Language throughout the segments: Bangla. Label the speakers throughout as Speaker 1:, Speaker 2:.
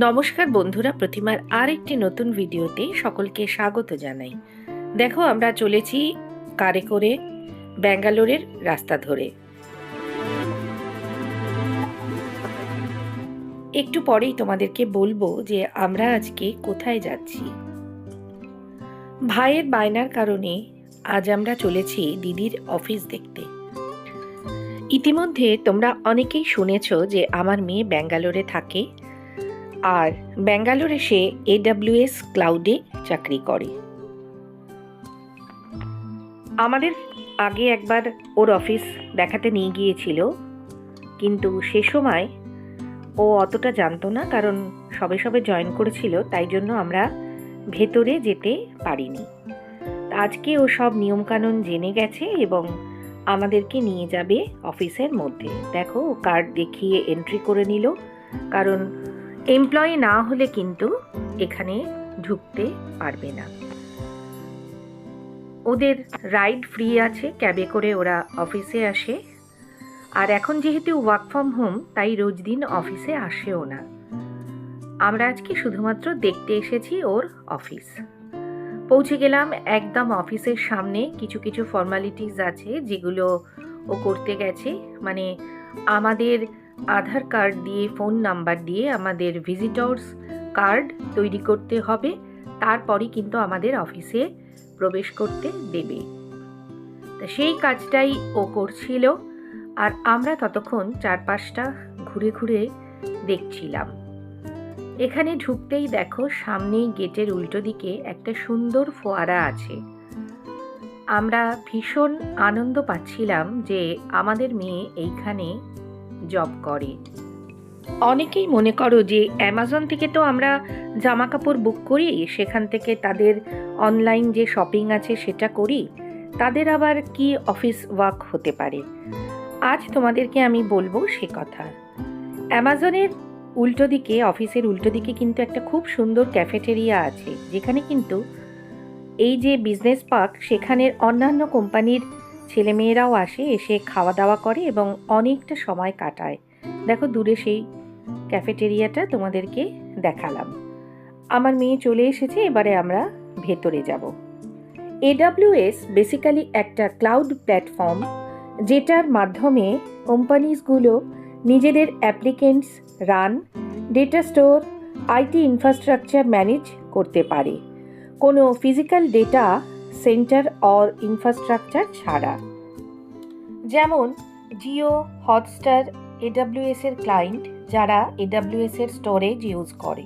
Speaker 1: নমস্কার বন্ধুরা, প্রতিমার আর একটি নতুন ভিডিওতে সকলকে স্বাগত জানাই। দেখো, আমরা চলেছি কারে করে ব্যাঙ্গালোরের রাস্তা ধরে। একটু পরেই তোমাদেরকে বলবো যে আমরা আজকে কোথায় যাচ্ছি। ভাইয়ের বায়নার কারণে আজ আমরা চলেছি দিদির অফিস দেখতে। ইতিমধ্যে তোমরা অনেকেই শুনেছ যে আমার মেয়ে ব্যাঙ্গালোরে থাকে, আর ব্যাঙ্গালোরে সে AWS ক্লাউডে চাকরি করে। আমাদের আগে একবার ওর অফিস দেখাতে নিয়ে গিয়েছিল, কিন্তু সে সময় ও অতটা জানতো না, কারণ সবে সবে জয়েন করেছিল, তাই জন্য আমরা ভেতরে যেতে পারিনি। আজকে ও সব নিয়মকানুন জেনে গেছে এবং আমাদেরকে নিয়ে যাবে অফিসের মধ্যে। দেখো, ও কার্ড দেখিয়ে এন্ট্রি করে নিল, কারণ এমপ্লয়ি না হলে কিন্তু এখানে ঢুকতে পারবে না। ওদের রাইড ফ্রি আছে, ক্যাবে করে ওরা অফিসে আসে। আর এখন যেহেতু ওয়ার্ক ফ্রম হোম, তাই রোজ দিন অফিসে আসেও না। আমরা আজকে শুধুমাত্র দেখতে এসেছি ওর অফিস। পৌঁছে গেলাম একদম অফিসের সামনে। কিছু কিছু ফর্মালিটিস আছে যেগুলো ও করতে গেছে, মানে আমাদের আধার কার্ড দিয়ে, ফোন নাম্বার দিয়ে আমাদের ভিজিটর্স কার্ড তৈরি করতে হবে, তারপরই কিন্তু আমাদের অফিসে প্রবেশ করতে দেবে। তা সেই কাজটাই ও করছিল, আর আমরা ততক্ষণ চারপাশটা ঘুরে ঘুরে দেখছিলাম। এখানে ঢুকতেই দেখো, সামনেই গেটের উল্টো দিকে একটা সুন্দর ফোয়ারা আছে। আমরা ভীষণ আনন্দ পাচ্ছিলাম যে আমাদের মেয়ে এইখানে জব করে। অনেকেই মনে করো যে অ্যামাজন থেকে তো আমরা জামা কাপড় বুক করি, সেখান থেকে তাদের অনলাইন যে শপিং আছে সেটা করি, তাদের আবার কি অফিস ওয়ার্ক হতে পারে। আজ তোমাদেরকে আমি বলবো সে কথা। অ্যামাজনের উল্টো দিকে, অফিসের উল্টো দিকে কিন্তু একটা খুব সুন্দর ক্যাফেটেরিয়া আছে, যেখানে কিন্তু এই যে বিজনেস পার্ক, সেখানের অন্যান্য কোম্পানির ছেলেমেয়েরাও আসে, এসে খাওয়া দাওয়া করে এবং অনেকটা সময় কাটায়। দেখো, দূরে সেই ক্যাফেটেরিয়াটা তোমাদেরকে দেখালাম। আমার মেয়ে চলে এসেছে, এবারে আমরা ভেতরে যাব। AWS বেসিক্যালি একটা ক্লাউড প্ল্যাটফর্ম, যেটার মাধ্যমে কোম্পানিজগুলো নিজেদের applicants run, data store, IT infrastructure manage করতে পারে, কোনো physical data centre or infrastructure ছাড়া। যেমন জিও, হটস্টার AWS এর ক্লায়েন্ট, যারা AWS এর স্টোরেজ ইউজ করে,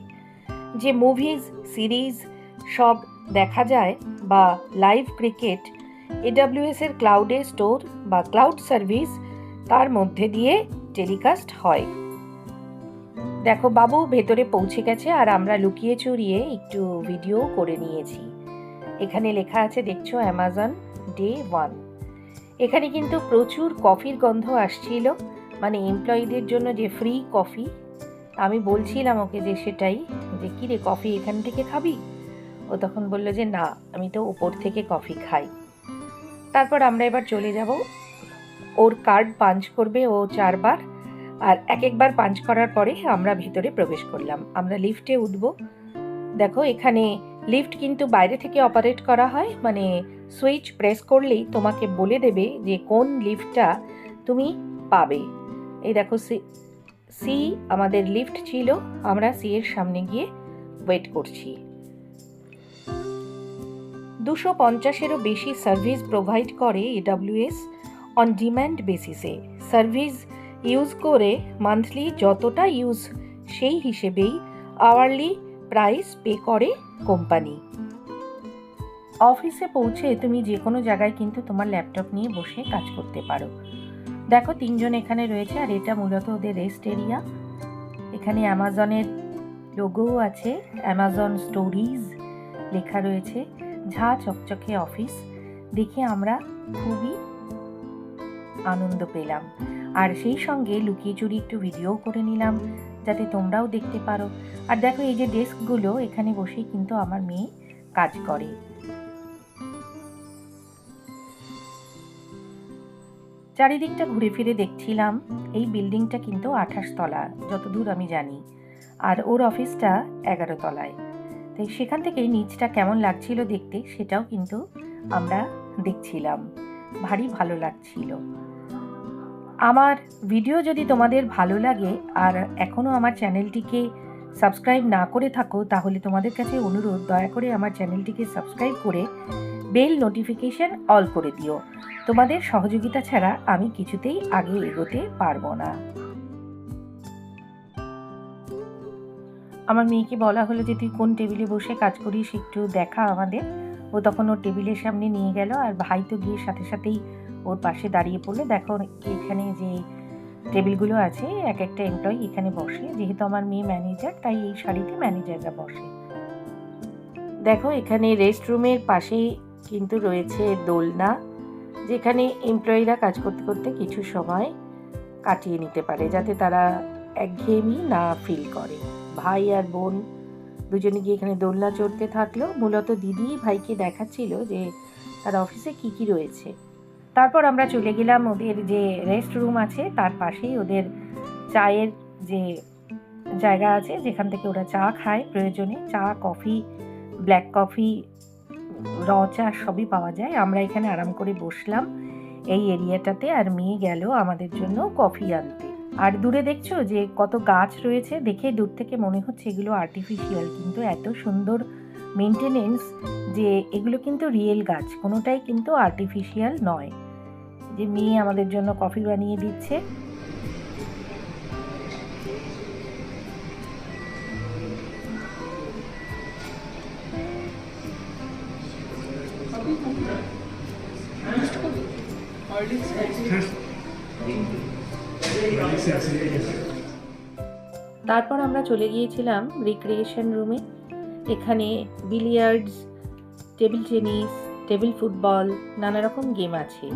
Speaker 1: যে মুভিজ, সিরিজ সব দেখা যায়, বা লাইভ ক্রিকেট AWS এর ক্লাউডে স্টোর বা ক্লাউড সার্ভিস, তার মধ্যে দিয়ে টেলিকাস্ট হয়। দেখো, বাবু ভেতরে পৌঁছে গেছে, আর আমরা লুকিয়ে চুরিয়ে একটু ভিডিও করে নিয়েছি। এখানে লেখা আছে, দেখছো, অ্যামাজন ডে 1। এখানে কিন্তু প্রচুর কফির গন্ধ আসছিল, মানে এমপ্লয়ীদের জন্য যে ফ্রি কফি। আমি বলছিলাম ওকে যে সেটাই, যে কী রে, কফি এখান থেকে খাবি? ও তখন বললো যে না, আমি তো ওপর থেকে কফি খাই। তারপর আমরা এবার চলে যাব। ওর কার্ড পাঞ্চ করবে ও 4 বার, আর একবার পাঞ্চ করার পরে আমরা ভিতরে প্রবেশ করলাম। আমরা লিফটে উঠব। দেখো, এখানে লিফট কিন্তু বাইরে থেকে অপারেট করা হয়, মানে সুইচ প্রেস করলেই তোমাকে বলে দেবে যে কোন লিফটটা তুমি পাবে। এই দেখো, সি আমাদের লিফট ছিল, আমরা সি এর সামনে গিয়ে ওয়েট করছি। 250-এরও বেশি সার্ভিস প্রোভাইড করে AWS অন ডিম্যান্ড বেসিসে। সার্ভিস ইউজ করে মান্থলি যতটা ইউজ, সেই হিসেবেই আওয়ারলি প্রাইস পে করে কোম্পানি। অফিসে পৌঁছে তুমি যে কোনো জায়গায় কিন্তু তোমার ল্যাপটপ নিয়ে বসে কাজ করতে পারো। দেখো, 3 জন এখানে রয়েছে, আর এটা মূলত ওদের রেস্ট এরিয়া। এখানে অ্যামাজনের লোগোও আছে, অ্যামাজন স্টোরিজ লেখা রয়েছে। ঝা চকচকে অফিস দেখে আমরা খুবই আনন্দ পেলাম, আর সেই সঙ্গে লুকিয়ে চুরি একটু ভিডিও করে নিলাম, যাতে তোমরাও দেখতে পারো। আর দেখো, এই যে ডেস্কগুলো, এখানে বসেই কিন্তু আমার মেয়ে কাজ করে। চারিদিকটা ঘুরে ফিরে দেখছিলাম। এই বিল্ডিংটা কিন্তু 28 তলা, যতদূর আমি জানি। আর ওর অফিসটা 11 তলায়। তাই সেখান থেকেই নিচটা কেমন লাগছিল দেখতে সেটাও কিন্তু আমরা দেখছিলাম, ভারী ভালো লাগছিল। আমার ভিডিও যদি তোমাদের ভালো লাগে আর এখনও আমার চ্যানেলটিকে সাবস্ক্রাইব না করে থাকো, তাহলে তোমাদের কাছে অনুরোধ, দয়া করে আমার চ্যানেলটিকে সাবস্ক্রাইব করে বেল নোটিফিকেশন অল করে দিও। তোমাদের সহযোগিতা ছাড়া আমি কিছুতেই আগে এগোতে পারবো না। আমার মেয়েকে বলা হলো যে তুই কোন টেবিলে বসে কাজ করিস একটু দেখা আমাদের। ও তখন ওর টেবিলের সামনে নিয়ে গেল, আর ভাই তো গিয়ে সাথে সাথেই ওর পাশে দাঁড়িয়ে পড়লো। দেখো এখানে যে টেবিলগুলো আছে, এক একটা এমপ্লয়ি এখানে বসে। যেহেতু আমার মেয়ে ম্যানেজার, তাই এই শাড়িতে ম্যানেজাররা বসে। দেখো এখানে রেস্টরুমের পাশেই কিন্তু রয়েছে দোলনা, যেখানে এমপ্লয়িরা কাজ করতে করতে কিছু সময় কাটিয়ে নিতে পারে, যাতে তারা একঘেয়েমি না ফিল করে। ভাই আর বোন দুজনে গিয়ে এখানে দোলনা চড়তে থাকলো। মূলত দিদি ভাইকে দেখাচ্ছিল যে তার অফিসে কি কি রয়েছে। তারপর আমরা চলে গেলাম ওদের যে রেস্ট রুম আছে তার পাশেই ওদের চায়ের যে জায়গা আছে, যেখান থেকে ওরা চা খায় প্রয়োজনে। চা, কফি, ব্ল্যাক কফি, র চা সবই পাওয়া যায়। আমরা এখানে আরাম করে বসলাম এই এরিয়াটাতে, আর মেয়ে গেল আমাদের জন্য কফি আনতে। আর দূরে দেখছো যে কত গাছ রয়েছে, দেখে দূর থেকে মনে হচ্ছে এগুলো আর্টিফিশিয়াল, কিন্তু এত সুন্দর মেনটেনেন্স যে এগুলো কিন্তু রিয়েল গাছ, কোনোটাই কিন্তু আর্টিফিশিয়াল নয়। যে মেয়ে আমাদের জন্য কফি বানিয়ে দিচ্ছে। তারপর আমরা চলে গিয়েছিলাম রিক্রিয়েশন রুমে। এখানে billiards, table tennis, table football, নানা রকম গেম আছে।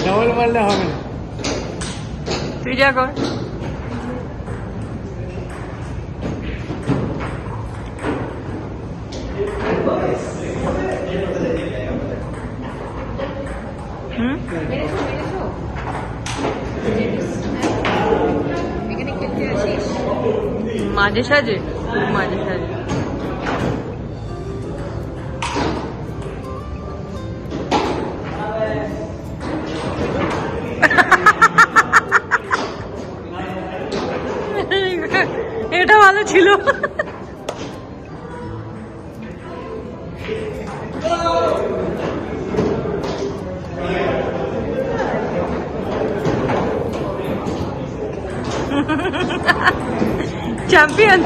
Speaker 2: ডবল মারলে হবে না, তুই যা কর। মাঝে সাঝে মাঝে সাঝে এটা ভালো ছিল। চ্যাম্পিয়ন।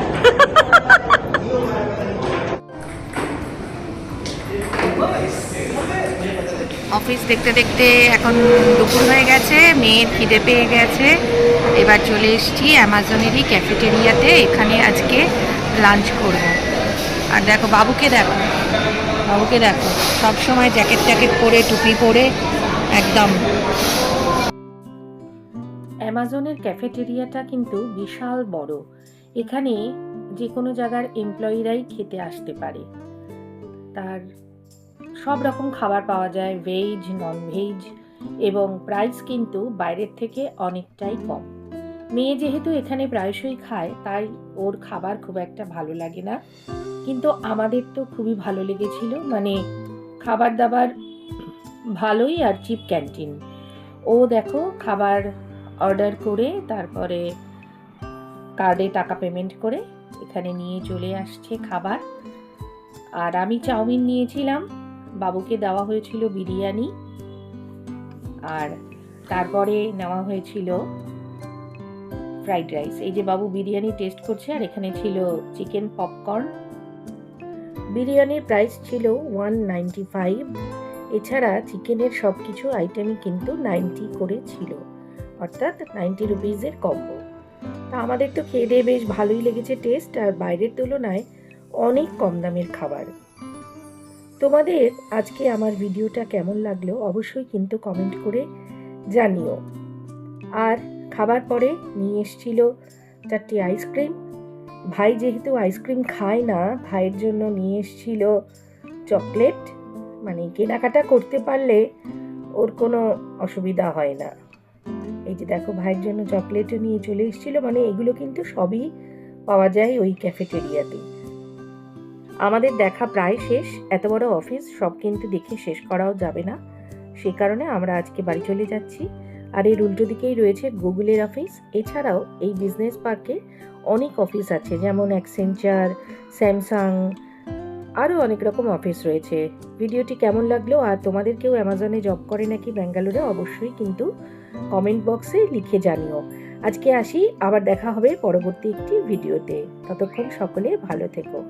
Speaker 1: অফিস দেখতে দেখতে এখন দুপুর হয়ে গেছে, মেয়ের খিদে পেয়ে গেছে। এবার চলে এসেছি অ্যামাজনেরই ক্যাফেটেরিয়াতে, এখানে আজকে লাঞ্চ করব। আর দেখো বাবুকে দেখো, বাবুকে দেখো সবসময় জ্যাকেট ট্যাকেট পরে, টুপি পরে একদম। অ্যামাজনের ক্যাফেটেরিয়াটা কিন্তু বিশাল বড়। এখানে যে কোনো জায়গার এমপ্লয়িরাই খেতে আসতে পারে। তার সব রকম খাবার পাওয়া যায়, ভেজ, নন ভেজ, এবং প্রাইস কিন্তু বাইরের থেকে অনেকটাই কম। মেয়ে যেহেতু এখানে প্রায়শই খায়, তাই ওর খাবার খুব একটা ভালো লাগে না, কিন্তু আমাদের তো খুবই ভালো লেগেছিল। মানে খাবার দাবার ভালোই, আর চিপ ক্যান্টিন। ও দেখো খাবার অর্ডার করে তারপরে কার্ডে টাকা পেমেন্ট করে এখানে নিয়ে চলে আসছে খাবার। আর আমি চাউমিন নিয়েছিলাম, বাবুকে দেওয়া হয়েছিল বিরিয়ানি, আর তারপরে নেওয়া হয়েছিল ফ্রাইড রাইস। এই যে বাবু বিরিয়ানি টেস্ট করছে, আর এখানে ছিল চিকেন পপকর্ন। বিরিয়ানির প্রাইস ছিল 195। এছাড়া চিকেনের সব কিছু আইটেমই কিন্তু 90 করে ছিল, অর্থাৎ 90 রুপিজের কম্বো। তা আমাদের তো খেয়ে দিয়ে বেশ ভালোই লেগেছে টেস্ট, আর বাইরের তুলনায় অনেক কম দামের খাবার। তোমাদের আজকে আমার ভিডিওটা কেমন লাগলো অবশ্যই কিন্তু কমেন্ট করে জানিও। আর খাবার পরে নিয়ে এসেছিল 4টি আইসক্রিম, ভাই যেহেতু আইসক্রিম খায় না, ভাইয়ের জন্য নিয়ে এসেছিল চকলেট। মানে কেনাকাটা করতে পারলে ওর কোনো অসুবিধা হয় না। এই যে দেখো, ভাইয়ের জন্য চকলেটও নিয়ে চলে এসেছিল। মানে এগুলো কিন্তু সবই পাওয়া যায় ওই ক্যাফেটেরিয়াতে। আমাদের দেখা প্রায় শেষ। এত বড় অফিস, সব কিন্তু দেখে শেষ করাও যাবে না, সে কারণে আমরা আজকে বাড়ি চলে যাচ্ছি। আর এর উল্টো দিকেই রয়েছে গুগলের অফিস। এছাড়াও এই বিজনেস পার্কে অনেক অফিস আছে, যেমন অ্যাক্সেঞ্চার, স্যামসাং, আরও অনেক রকম অফিস রয়েছে। ভিডিওটি কেমন লাগলো, আর তোমাদের কেউ অ্যামাজনে জব করে নাকি ব্যাঙ্গালোরে, অবশ্যই কিন্তু কমেন্ট বক্সে লিখে জানিও। আজকে আসি, আবার দেখা হবে পরবর্তী একটি ভিডিওতে। ততক্ষণ সকলে ভালো থেকো।